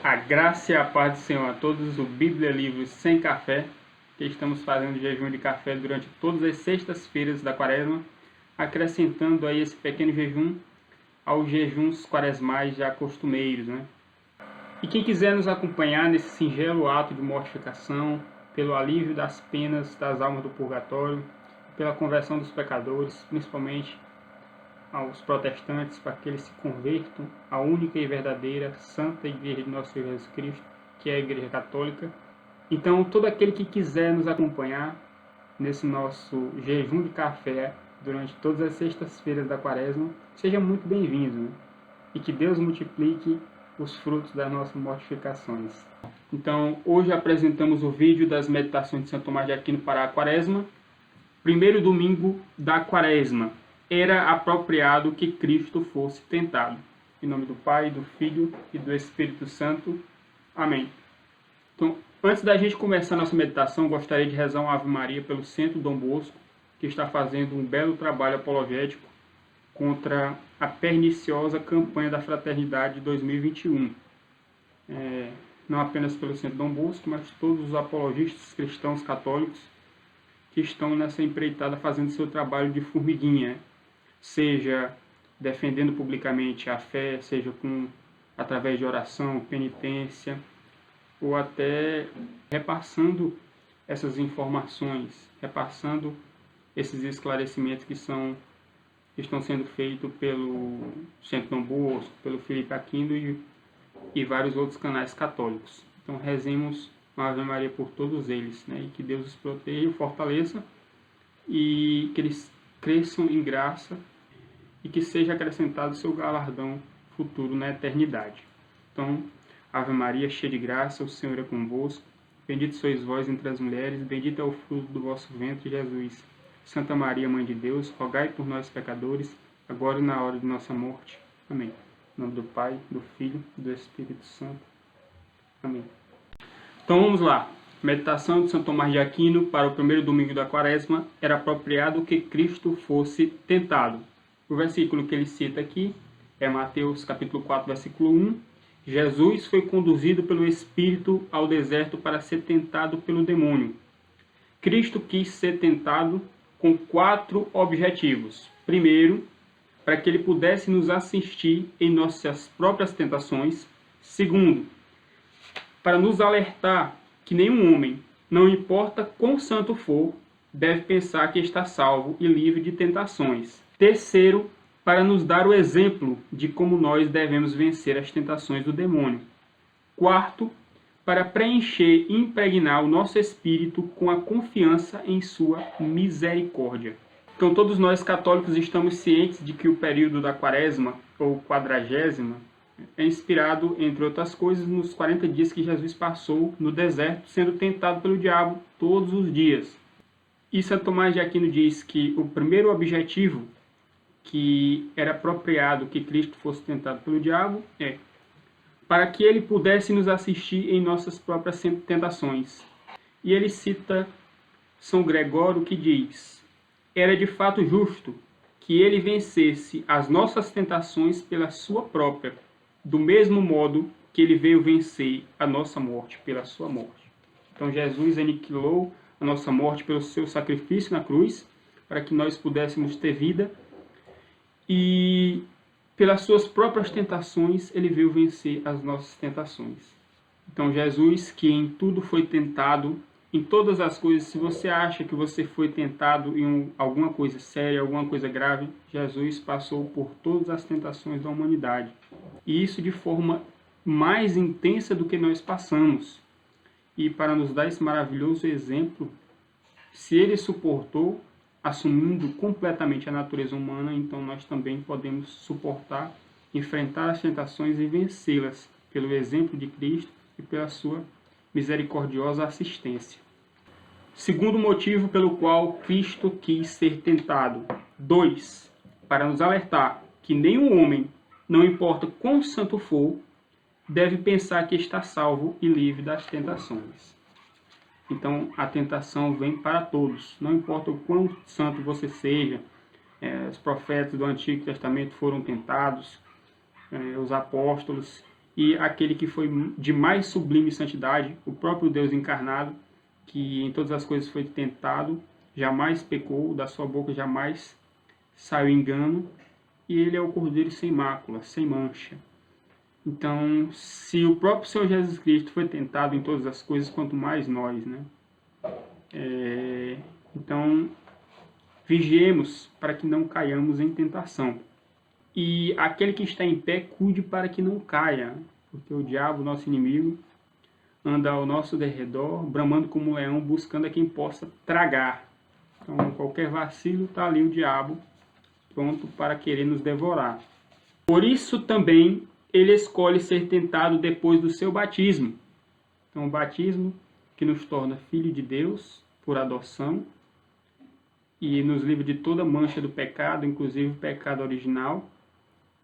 A graça e a paz do Senhor a todos, o Bíblia Livros Sem Café, que estamos fazendo jejum de café durante todas as sextas-feiras da quaresma, acrescentando aí esse pequeno jejum aos jejuns quaresmais já costumeiros, né? E quem quiser nos acompanhar nesse singelo ato de mortificação, pelo alívio das penas das almas do purgatório, pela conversão dos pecadores, principalmente aos protestantes, para que eles se convertam à única e verdadeira Santa Igreja de Nosso Senhor Jesus Cristo, que é a Igreja Católica. Então, todo aquele que quiser nos acompanhar nesse nosso jejum de café durante todas as sextas-feiras da quaresma, seja muito bem-vindo, né? E que Deus multiplique os frutos das nossas mortificações. Então, hoje apresentamos o vídeo das meditações de Santo Tomás de Aquino para a quaresma. Primeiro domingo da quaresma. Era apropriado que Cristo fosse tentado. Em nome do Pai, do Filho e do Espírito Santo. Amém. Então, antes da gente começar a nossa meditação, gostaria de rezar uma Ave Maria pelo Centro Dom Bosco, que está fazendo um belo trabalho apologético contra a perniciosa campanha da Fraternidade de 2021. Não apenas pelo Centro Dom Bosco, mas todos os apologistas cristãos católicos que estão nessa empreitada fazendo seu trabalho de formiguinha, seja defendendo publicamente a fé, seja através de oração, penitência, ou até repassando essas informações, repassando esses esclarecimentos que estão sendo feitos pelo Centro Dom Bosco, pelo Felipe Aquino e vários outros canais católicos. Então rezemos uma Ave Maria por todos eles, né? E que Deus os proteja e fortaleça, e que eles cresçam em graça e que seja acrescentado o seu galardão futuro na eternidade. Então, Ave Maria, cheia de graça, o Senhor é convosco. Bendito sois vós entre as mulheres, bendito é o fruto do vosso ventre, Jesus. Santa Maria, Mãe de Deus, rogai por nós, pecadores, agora e na hora de nossa morte. Amém. Em nome do Pai, do Filho e do Espírito Santo. Amém. Então vamos lá. Meditação de Santo Tomás de Aquino para o primeiro domingo da quaresma. Era apropriado que Cristo fosse tentado. O versículo que ele cita aqui é Mateus capítulo 4, versículo 1. Jesus foi conduzido pelo Espírito ao deserto para ser tentado pelo demônio. Cristo quis ser tentado com 4 objetivos. Primeiro, para que ele pudesse nos assistir em nossas próprias tentações. Segundo, para nos alertar que nenhum homem, não importa quão santo for, deve pensar que está salvo e livre de tentações. Terceiro, para nos dar o exemplo de como nós devemos vencer as tentações do demônio. Quarto, para preencher e impregnar o nosso espírito com a confiança em sua misericórdia. Então todos nós católicos estamos cientes de que o período da quaresma, ou quadragésima, é inspirado, entre outras coisas, nos 40 dias que Jesus passou no deserto, sendo tentado pelo diabo todos os dias. E Santo Tomás de Aquino diz que o primeiro objetivo que era apropriado que Cristo fosse tentado pelo diabo é para que ele pudesse nos assistir em nossas próprias tentações. E ele cita São Gregório, que diz: era de fato justo que ele vencesse as nossas tentações pela sua própria, do mesmo modo que ele veio vencer a nossa morte pela sua morte. Então Jesus aniquilou a nossa morte pelo seu sacrifício na cruz, para que nós pudéssemos ter vida, e pelas suas próprias tentações ele veio vencer as nossas tentações. Então Jesus, que em tudo foi tentado, em todas as coisas, se você acha que você foi tentado em alguma coisa séria, alguma coisa grave, Jesus passou por todas as tentações da humanidade. E isso de forma mais intensa do que nós passamos. E para nos dar esse maravilhoso exemplo, se ele suportou, assumindo completamente a natureza humana, então nós também podemos suportar, enfrentar as tentações e vencê-las pelo exemplo de Cristo e pela sua misericordiosa assistência. Segundo motivo pelo qual Cristo quis ser tentado. 2. Para nos alertar que nenhum homem, não importa quão santo for, deve pensar que está salvo e livre das tentações. Então, a tentação vem para todos. Não importa o quão santo você seja, os profetas do Antigo Testamento foram tentados, os apóstolos, e aquele que foi de mais sublime santidade, o próprio Deus encarnado, que em todas as coisas foi tentado, jamais pecou, da sua boca jamais saiu engano, e ele é o Cordeiro sem mácula, sem mancha. Então, se o próprio Senhor Jesus Cristo foi tentado em todas as coisas, quanto mais nós, né? Então, vigiemos para que não caiamos em tentação. E aquele que está em pé, cuide para que não caia, porque o diabo, nosso inimigo, anda ao nosso derredor, bramando como um leão, buscando a quem possa tragar. Então, qualquer vacilo, está ali o diabo, pronto para querer nos devorar. Por isso também ele escolhe ser tentado depois do seu batismo. Então, o batismo que nos torna filho de Deus por adoção e nos livra de toda mancha do pecado, inclusive o pecado original.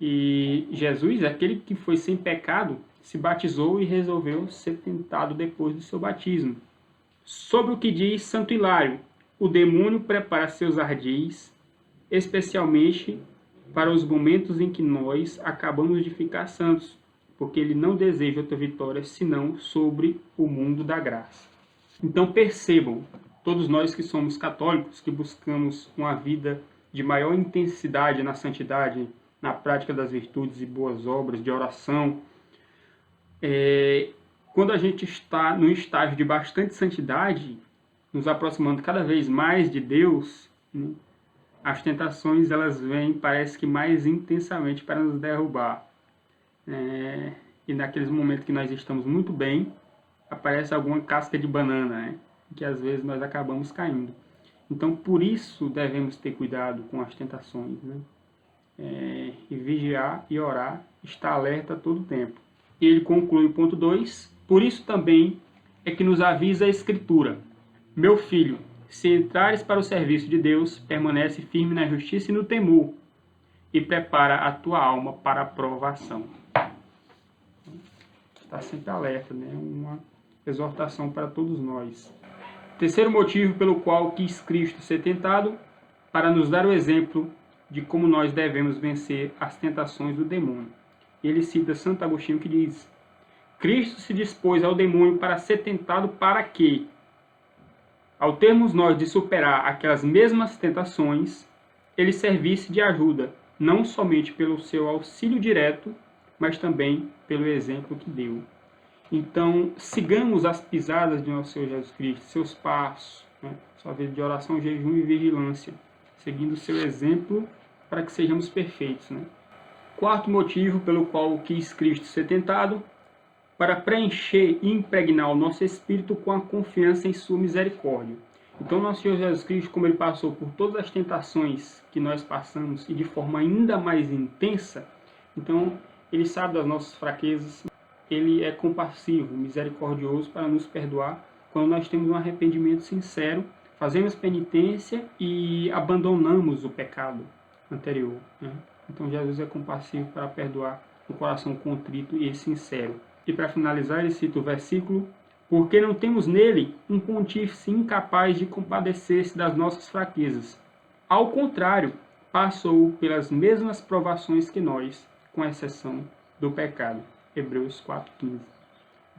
E Jesus, aquele que foi sem pecado, se batizou e resolveu ser tentado depois do seu batismo. Sobre o que diz Santo Hilário, o demônio prepara seus ardis, especialmente para os momentos em que nós acabamos de ficar santos, porque ele não deseja outra vitória senão sobre o mundo da graça. Então percebam, todos nós que somos católicos, que buscamos uma vida de maior intensidade na santidade, na prática das virtudes e boas obras, de oração, quando a gente está num estágio de bastante santidade, nos aproximando cada vez mais de Deus, né, as tentações elas vêm, parece que mais intensamente para nos derrubar. E naqueles momentos que nós estamos muito bem, aparece alguma casca de banana, né, que às vezes nós acabamos caindo. Então, por isso devemos ter cuidado com as tentações, né? E vigiar e orar, estar alerta a todo tempo. E ele conclui o ponto 2, por isso também é que nos avisa a Escritura: meu filho, se entrares para o serviço de Deus, permanece firme na justiça e no temor, e prepara a tua alma para a provação. Está sempre alerta, né? Uma exortação para todos nós. Terceiro motivo pelo qual quis Cristo ser tentado, para nos dar o exemplo de como nós devemos vencer as tentações do demônio. Ele cita Santo Agostinho que diz: Cristo se dispôs ao demônio para ser tentado para que, ao termos nós de superar aquelas mesmas tentações, ele servisse de ajuda, não somente pelo seu auxílio direto, mas também pelo exemplo que deu. Então, sigamos as pisadas de nosso Senhor Jesus Cristo, seus passos, né? Sua vida de oração, jejum e vigilância, seguindo o seu exemplo para que sejamos perfeitos, né? Quarto motivo pelo qual quis Cristo ser tentado, para preencher e impregnar o nosso espírito com a confiança em sua misericórdia. Então, nosso Senhor Jesus Cristo, como ele passou por todas as tentações que nós passamos e de forma ainda mais intensa, então ele sabe das nossas fraquezas, ele é compassivo, misericordioso para nos perdoar quando nós temos um arrependimento sincero, fazemos penitência e abandonamos o pecado anterior, né? Então Jesus é compassivo para perdoar o coração contrito e sincero. E para finalizar, ele cita o versículo: porque não temos nele um pontífice incapaz de compadecer-se das nossas fraquezas. Ao contrário, passou pelas mesmas provações que nós, com exceção do pecado. Hebreus 4,15.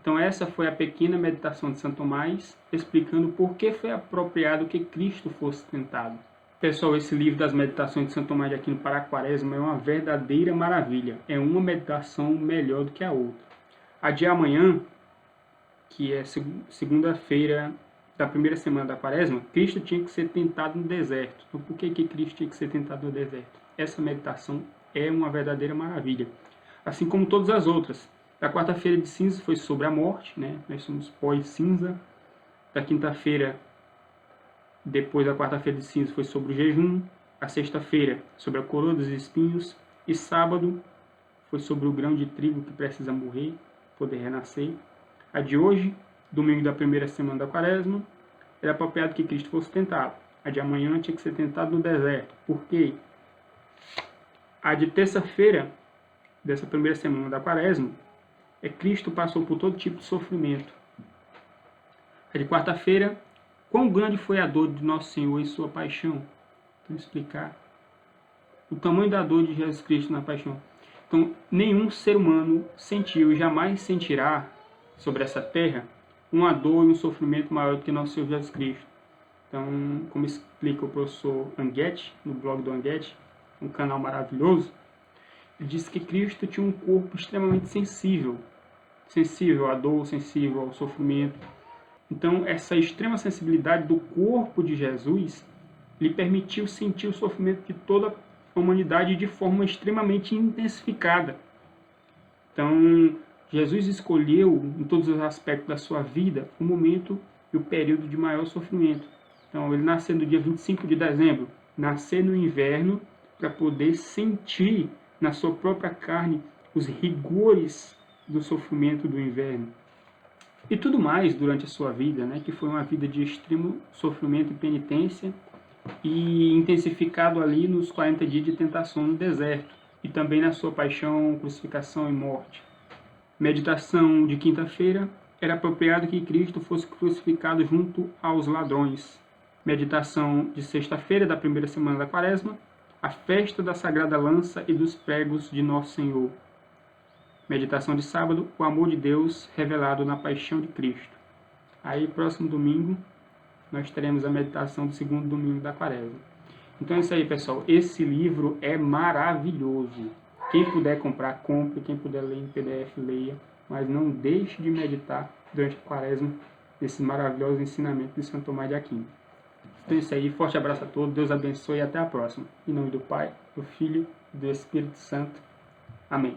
Então essa foi a pequena meditação de Santo Tomás, explicando por que foi apropriado que Cristo fosse tentado. Pessoal, esse livro das meditações de Santo Tomás de Aquino para a Quaresma é uma verdadeira maravilha. É uma meditação melhor do que a outra. A de amanhã, que é segunda-feira da primeira semana da Quaresma, Cristo tinha que ser tentado no deserto. Então por que Cristo tinha que ser tentado no deserto? Essa meditação é uma verdadeira maravilha. Assim como todas as outras. Da quarta-feira de cinza foi sobre a morte, né? Nós somos pós-cinza. Da quinta-feira, depois da quarta-feira de cinza, foi sobre o jejum. A sexta-feira, sobre a coroa dos espinhos. E sábado, foi sobre o grão de trigo que precisa morrer, poder renascer. A de hoje, domingo da primeira semana da Quaresma, era apropriado que Cristo fosse tentado. A de amanhã tinha que ser tentado no deserto. Por quê? A de terça-feira, dessa primeira semana da Quaresma, Cristo passou por todo tipo de sofrimento. A de quarta-feira, quão grande foi a dor de Nosso Senhor em sua paixão? Então, explicar o tamanho da dor de Jesus Cristo na paixão. Então, nenhum ser humano sentiu e jamais sentirá sobre essa terra uma dor e um sofrimento maior do que nosso Senhor Jesus Cristo. Então, como explica o professor Anguete, no blog do Anguete, um canal maravilhoso, ele diz que Cristo tinha um corpo extremamente sensível à dor, sensível ao sofrimento. Então, essa extrema sensibilidade do corpo de Jesus lhe permitiu sentir o sofrimento de toda a humanidade de forma extremamente intensificada. Então, Jesus escolheu, em todos os aspectos da sua vida, o momento e o período de maior sofrimento. Então, ele nasceu no dia 25 de dezembro, nasceu no inverno para poder sentir na sua própria carne os rigores do sofrimento do inverno. E tudo mais durante a sua vida, né, que foi uma vida de extremo sofrimento e penitência, e intensificado ali nos 40 dias de tentação no deserto, e também na sua paixão, crucificação e morte. Meditação de quinta-feira: era apropriado que Cristo fosse crucificado junto aos ladrões. Meditação de sexta-feira da primeira semana da Quaresma: a festa da Sagrada Lança e dos pregos de Nosso Senhor. Meditação de sábado: o amor de Deus revelado na paixão de Cristo. Aí, próximo domingo, nós teremos a meditação do segundo domingo da Quaresma. Então é isso aí, pessoal. Esse livro é maravilhoso. Quem puder comprar, compre. Quem puder ler em PDF, leia. Mas não deixe de meditar durante a Quaresma nesses maravilhosos ensinamentos de Santo Tomás de Aquino. Então é isso aí. Forte abraço a todos. Deus abençoe e até a próxima. Em nome do Pai, do Filho e do Espírito Santo. Amém.